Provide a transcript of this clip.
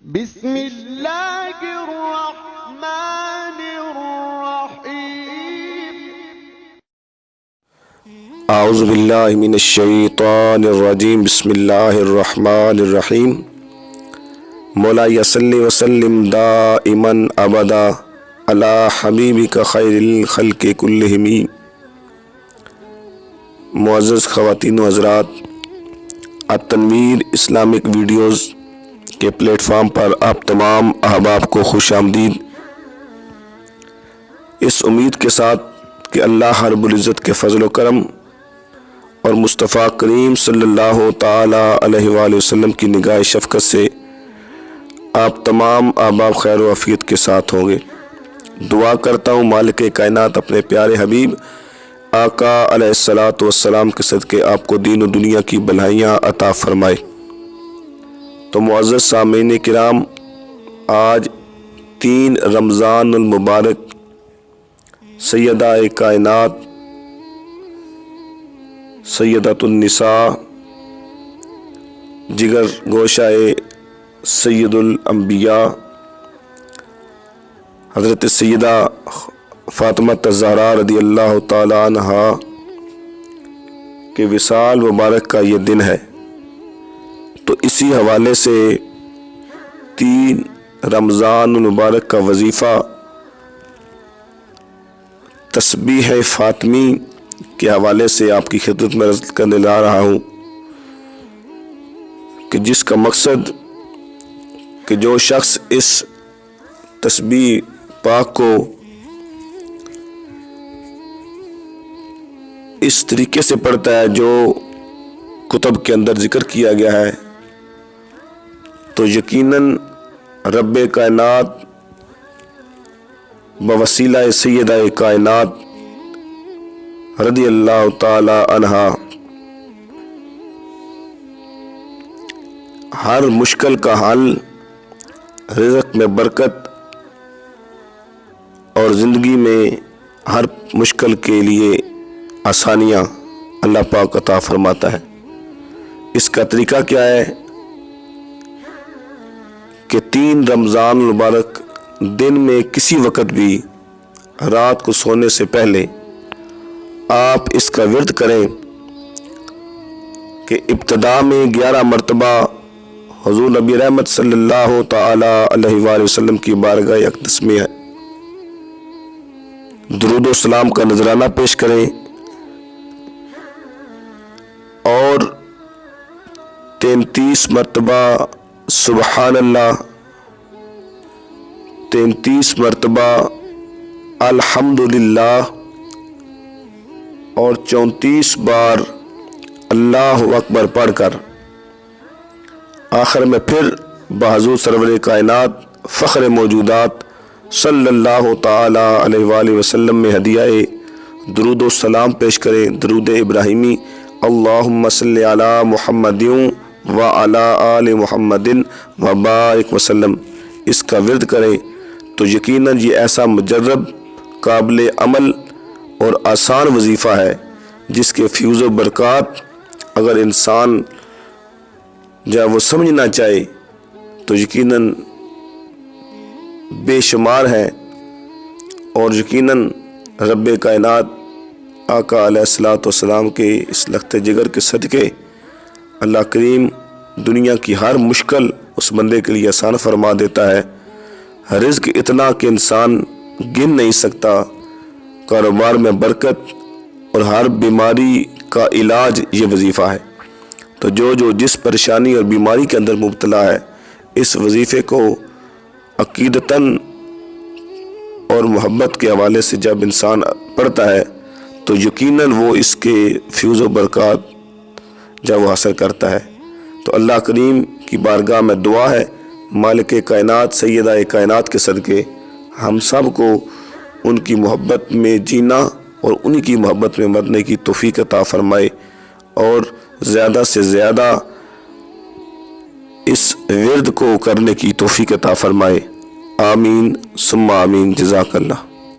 بسم اللہ الرحمن الرحیم اعوذ باللہ من الشیطان الرجیم بسم اللہ الرحمن الرحیم مولا صلی وسلم دائما ابدا علی حبیبک خیر الخلق کلہم۔ معزز خواتین و حضرات، التنویر اسلامک ویڈیوز کے پلیٹ فارم پر آپ تمام احباب کو خوش آمدید۔ اس امید کے ساتھ کہ اللہ رب العزت کے فضل و کرم اور مصطفیٰ کریم صلی اللہ تعالی علیہ وآلہ وسلم کی نگاہ شفقت سے آپ تمام احباب خیر و عافیت کے ساتھ ہوں گے۔ دعا کرتا ہوں مالک کائنات اپنے پیارے حبیب آقا علیہ الصلاۃ والسلام کے صدقے آپ کو دین و دنیا کی بھلائیاں عطا فرمائے۔ تو معزز سامعین کرام، آج 3 رمضان المبارک سیدہ کائنات سیدۃ النساء جگر گوشہ سید الانبیاء حضرت سیدہ فاطمہ الزہرا رضی اللہ تعالی عنہا کے وصال مبارک کا یہ دن ہے۔ تو اسی حوالے سے 3 رمضان المبارک کا وظیفہ تسبیح فاطمی کے حوالے سے آپ کی خدمت میں عرض کرنے جا رہا ہوں کہ جس کا مقصد کہ جو شخص اس تسبیح پاک کو اس طریقے سے پڑھتا ہے جو کتب کے اندر ذکر کیا گیا ہے، تو یقیناً رب کائنات بوسیلہ سیدہ کائنات رضی اللہ تعالی عنہا ہر مشکل کا حل، رزق میں برکت اور زندگی میں ہر مشکل کے لیے آسانیاں اللہ پاک عطا فرماتا ہے۔ اس کا طریقہ کیا ہے کہ 3 رمضان المبارک دن میں کسی وقت بھی رات کو سونے سے پہلے آپ اس کا ورد کریں کہ ابتدا میں 11 مرتبہ حضور نبی رحمت صلی اللہ تعالی علیہ وآلہ وسلم کی بارگاہ اقدس میں درود و سلام کا نذرانہ پیش کریں، اور 33 مرتبہ سبحان اللہ، 33 مرتبہ الحمدللہ اور 34 بار اللہ اکبر پڑھ کر آخر میں پھر بحضور سرور کائنات فخر موجودات صلی اللہ تعالی علیہ وآلہ وسلم میں ہدیہ درود و سلام پیش کریں، درود ابراہیمی، اللہم صلی علی محمد وعلی آل محمد وبارک وسلم۔ اس کا ورد کریں تو یقیناً یہ ایسا مجرب، قابل عمل اور آسان وظیفہ ہے جس کے فیوز و برکات اگر انسان جب وہ سمجھنا چاہے تو یقیناً بے شمار ہے، اور یقیناً رب کائنات آقا علیہ الصلاۃ والسلام کے اس لخت جگر کے صدقے اللہ کریم دنیا کی ہر مشکل اس بندے کے لیے آسان فرما دیتا ہے۔ رزق اتنا کہ انسان گن نہیں سکتا، کاروبار میں برکت اور ہر بیماری کا علاج یہ وظیفہ ہے۔ تو جو جس پریشانی اور بیماری کے اندر مبتلا ہے، اس وظیفے کو عقیدتاً اور محبت کے حوالے سے جب انسان پڑھتا ہے تو یقیناً وہ اس کے فیوز و برکات جب وہ حاصل کرتا ہے۔ تو اللہ کریم کی بارگاہ میں دعا ہے مالک کائنات سیدہ کائنات کے صدقے ہم سب کو ان کی محبت میں جینا اور انہی کی محبت میں مرنے کی توفیق عطا فرمائے، اور زیادہ سے زیادہ اس ورد کو کرنے کی توفیق عطا فرمائے۔ آمین ثم آمین، جزاک اللہ۔